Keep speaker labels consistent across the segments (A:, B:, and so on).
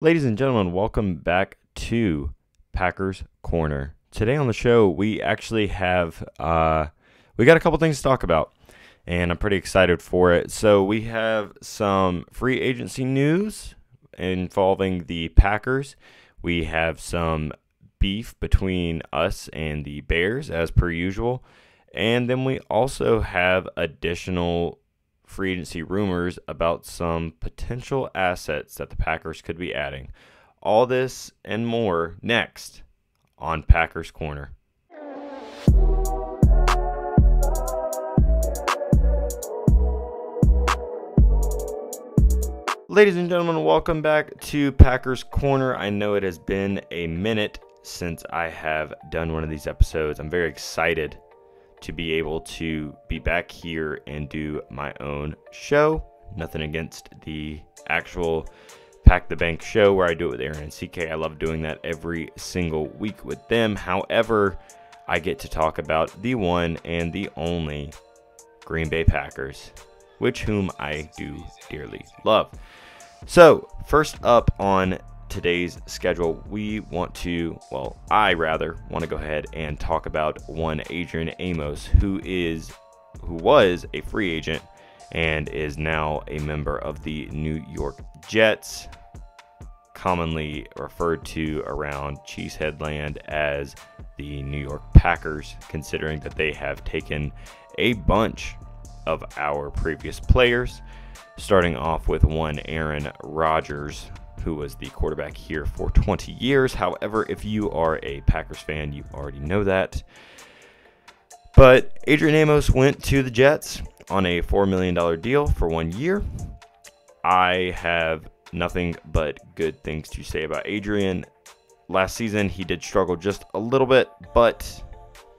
A: Ladies and gentlemen, welcome back to Packers Corner. Today on the show, we actually have we got a couple things to talk about, and I'm pretty excited for it. So we have some free agency news involving the Packers. We have some beef between us and the Bears, as per usual, and then we also have additional free agency rumors about some potential assets that the Packers could be adding. All this and more next on Packers Corner. Ladies and gentlemen, welcome back to Packers Corner. I know it has been a minute since I have done one of these episodes. I'm very excited to be able to be back here and do my own show. Nothing against the actual Pack the Bank show where I do it with Aaron and CK. I love doing that every single week with them. However, I get to talk about the one and the only Green Bay Packers, whom I do dearly love. So, first up on today's schedule, I want to go ahead and talk about one Adrian Amos, who was a free agent and is now a member of the New York Jets, commonly referred to around Cheesehead Land as the New York Packers, considering that they have taken a bunch of our previous players, starting off with one Aaron Rodgers, who was the quarterback here for 20 years. However, if you are a Packers fan, you already know that. But Adrian Amos went to the Jets on a $4 million deal for 1 year. I have nothing but good things to say about Adrian. Last season, he did struggle just a little bit, but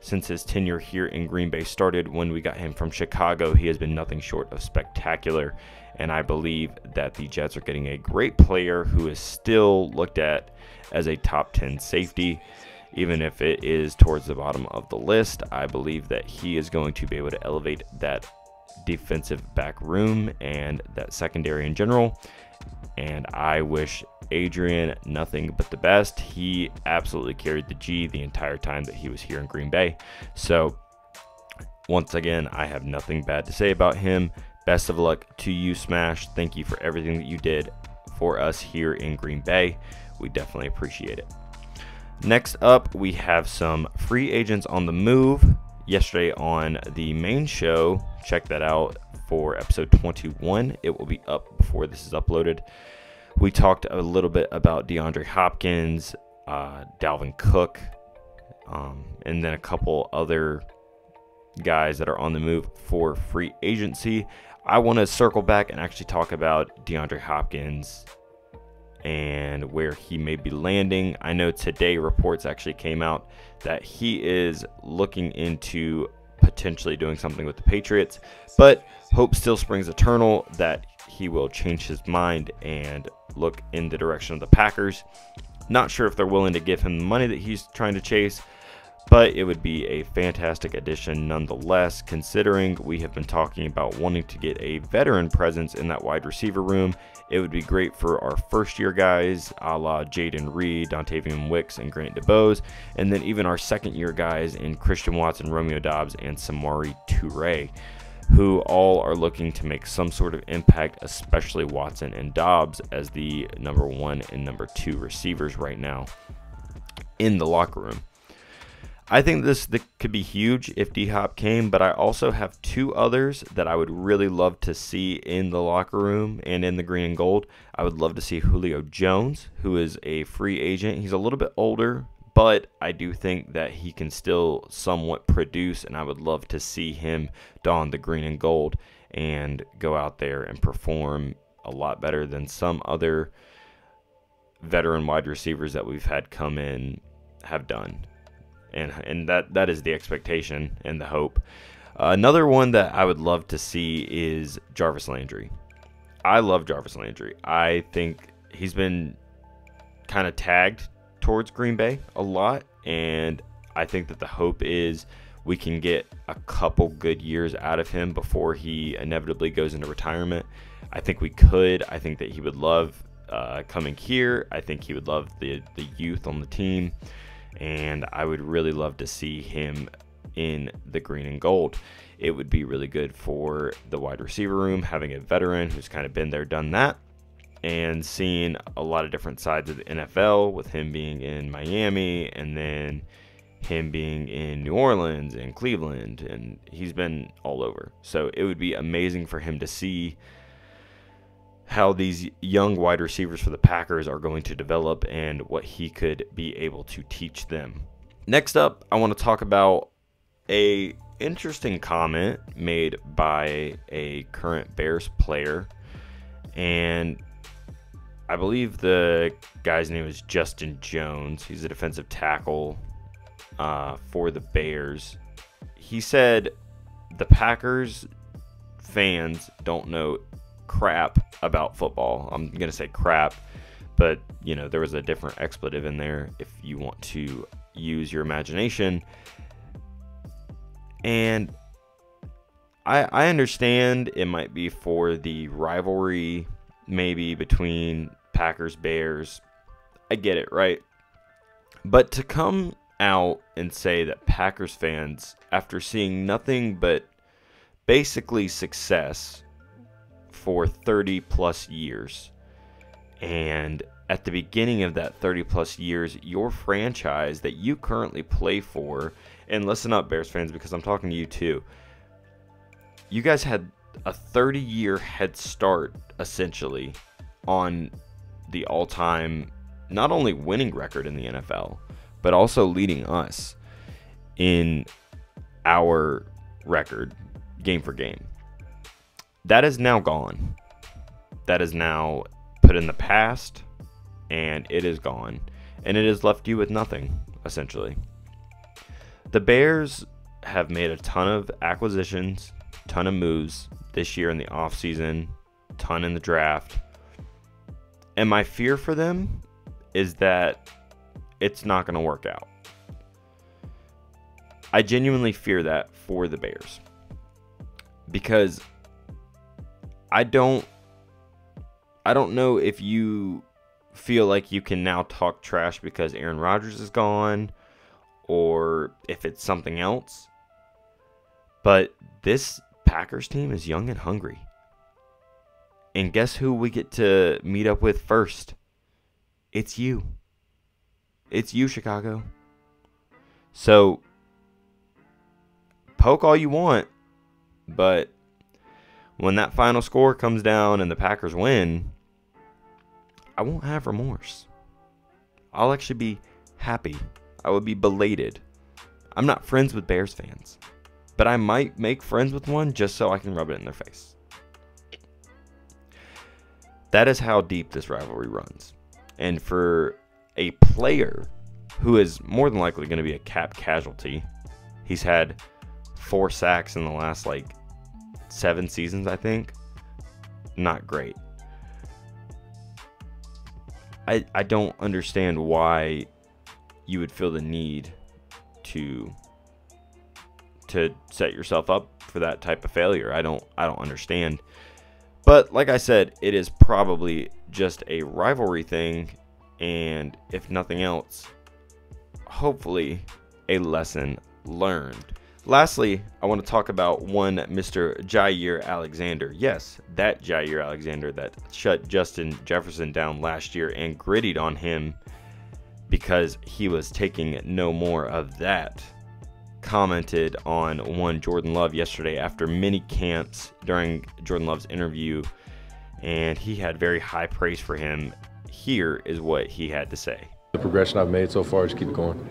A: since his tenure here in Green Bay started when we got him from Chicago, he has been nothing short of spectacular. And I believe that the Jets are getting a great player who is still looked at as a top 10 safety. Even if it is towards the bottom of the list, I believe that he is going to be able to elevate that defensive back room and that secondary in general. And I wish Adrian nothing but the best. He absolutely carried the G the entire time that he was here in Green Bay. So, once again, I have nothing bad to say about him. Best of luck to you, Smash. Thank you for everything that you did for us here in Green Bay. We definitely appreciate it. Next up, we have some free agents on the move. Yesterday on the main show, check that out for episode 21. It will be up before this is uploaded. We talked a little bit about DeAndre Hopkins, Dalvin Cook, and then a couple other guys that are on the move for free agency. I want to circle back and actually talk about DeAndre Hopkins and where he may be landing. I know today reports actually came out that he is looking into potentially doing something with the Patriots, but hope still springs eternal that he will change his mind and look in the direction of the Packers. Not sure if they're willing to give him the money that he's trying to chase, but it would be a fantastic addition nonetheless, considering we have been talking about wanting to get a veteran presence in that wide receiver room. It would be great for our first-year guys, a la Jaden Reed, Dontavian Wicks, and Grant DeBose, and then even our second-year guys in Christian Watson, Romeo Doubs, and Samori Toure, who all are looking to make some sort of impact, especially Watson and Doubs as the number 1 and number 2 receivers right now in the locker room. I think this could be huge if D-Hop came, but I also have two others that I would really love to see in the locker room and in the green and gold. I would love to see Julio Jones, who is a free agent. He's a little bit older, but I do think that he can still somewhat produce, and I would love to see him don the green and gold and go out there and perform a lot better than some other veteran wide receivers that we've had come in have done. And that is the expectation and the hope. Another one that I would love to see is Jarvis Landry. I love Jarvis Landry. I think he's been kind of tagged towards Green Bay a lot, and I think that the hope is we can get a couple good years out of him before he inevitably goes into retirement. I think we could. I think that he would love coming here. I think he would love the youth on the team, and I would really love to see him in the green and gold. It would be really good for the wide receiver room, having a veteran who's kind of been there, done that, and seeing a lot of different sides of the NFL, with him being in Miami and then him being in New Orleans and Cleveland, and he's been all over. So it would be amazing for him to see how these young wide receivers for the Packers are going to develop and what he could be able to teach them. Next up, I want to talk about a interesting comment made by a current Bears player, and I believe the guy's name is Justin Jones. He's a defensive tackle for the Bears. He said the Packers fans don't know crap about football. I'm going to say crap, but there was a different expletive in there if you want to use your imagination. And I understand it might be for the rivalry maybe between Packers, Bears. I get it, right? But to come out and say that Packers fans, after seeing nothing but basically success for 30 plus years, and at the beginning of that 30 plus years, your franchise that you currently play for, and listen up, Bears fans, because I'm talking to you too, you guys had a 30-year head start essentially on the all-time not only winning record in the NFL, but also leading us in our record game for game. That is now gone. That is now put in the past, and it is gone. And it has left you with nothing, essentially. The Bears have made a ton of acquisitions, ton of moves this year in the offseason, ton in the draft. And my fear for them is that it's not going to work out. I genuinely fear that for the Bears, because I don't know if you feel like you can now talk trash because Aaron Rodgers is gone, or if it's something else. But this Packers team is young and hungry. And guess who we get to meet up with first? It's you. It's you, Chicago. So, poke all you want, but when that final score comes down and the Packers win, I won't have remorse. I'll actually be happy. I would be belated. I'm not friends with Bears fans, but I might make friends with one just so I can rub it in their face. That is how deep this rivalry runs. And for a player who is more than likely going to be a cap casualty, he's had 4 sacks in the last 7 seasons, I think. Not great. I don't understand why you would feel the need to set yourself up for that type of failure. I don't understand. But like I said, it is probably just a rivalry thing, and if nothing else, hopefully a lesson learned. Lastly, I want to talk about one Mr. Jair Alexander. Yes, that Jair Alexander that shut Justin Jefferson down last year and grittied on him because he was taking no more of that. Commented on one Jordan Love yesterday after mini camps during Jordan Love's interview, and he had very high praise for him. Here is what he had to say.
B: The progression I've made so far, just keep it going.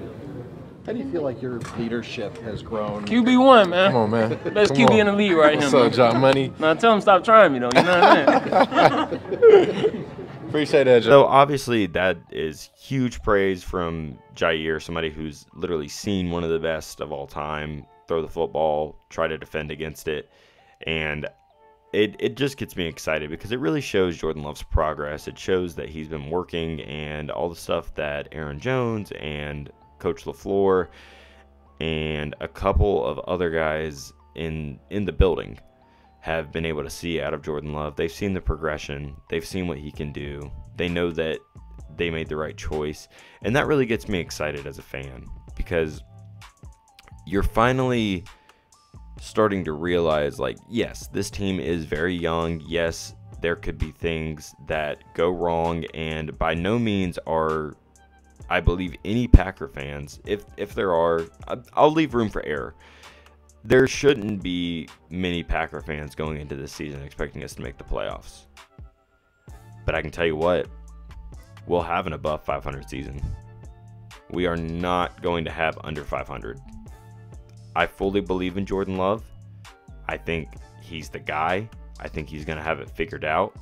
C: How do you feel like your leadership has grown?
D: QB1, man.
B: Come on, man.
D: Best QB in the league right here,
B: What's
D: man.
B: up, John Money?
D: Now tell him stop trying me, though. You know what I'm saying?
B: Appreciate that, John.
A: So obviously that is huge praise from Jair, somebody who's literally seen one of the best of all time throw the football, try to defend against it, and it just gets me excited because it really shows Jordan Love's progress. It shows that he's been working, and all the stuff that Aaron Jones and Coach LaFleur and a couple of other guys in the building have been able to see out of Jordan Love. They've seen the progression. They've seen what he can do. They know that they made the right choice. And that really gets me excited as a fan, because you're finally starting to realize, like, yes, this team is very young. Yes, there could be things that go wrong, and by no means are, I believe, any Packer fans, if there are, I'll leave room for error. There shouldn't be many Packer fans going into this season expecting us to make the playoffs. But I can tell you what, we'll have an above 500 season. We are not going to have under 500. I fully believe in Jordan Love. I think he's the guy. I think he's going to have it figured out.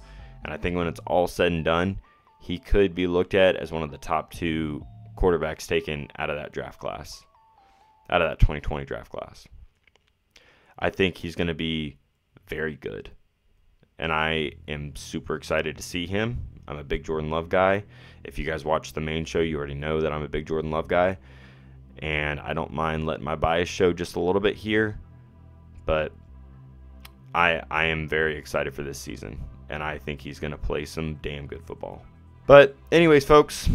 A: And I think when it's all said and done, he could be looked at as one of the top 2 quarterbacks taken out of that draft class, out of that 2020 draft class. I think he's going to be very good. And I am super excited to see him. I'm a big Jordan Love guy. If you guys watch the main show, you already know that I'm a big Jordan Love guy. And I don't mind letting my bias show just a little bit here. But I am very excited for this season. And I think he's going to play some damn good football. But anyways, folks,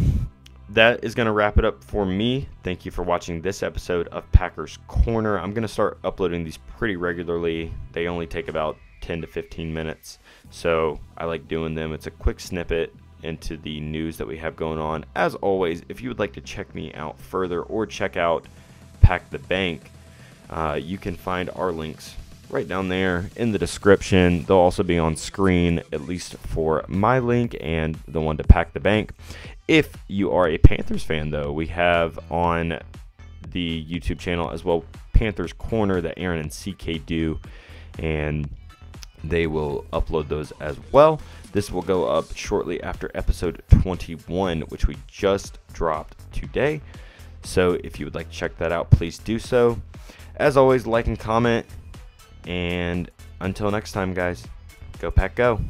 A: that is going to wrap it up for me. Thank you for watching this episode of Packers Corner. I'm going to start uploading these pretty regularly. They only take about 10 to 15 minutes. So I like doing them. It's a quick snippet into the news that we have going on. As always, if you would like to check me out further or check out Pack the Bank, you can find our links right down there in the description. They'll also be on screen, at least for my link and the one to Pack the Bank. If you are a Panthers fan, though, we have on the YouTube channel as well Panthers Corner that Aaron and CK do, and they will upload those as well. This will go up shortly after episode 21, which we just dropped today. So if you would like to check that out, please do so. As always, like and comment. And until next time, guys, go Pack Go.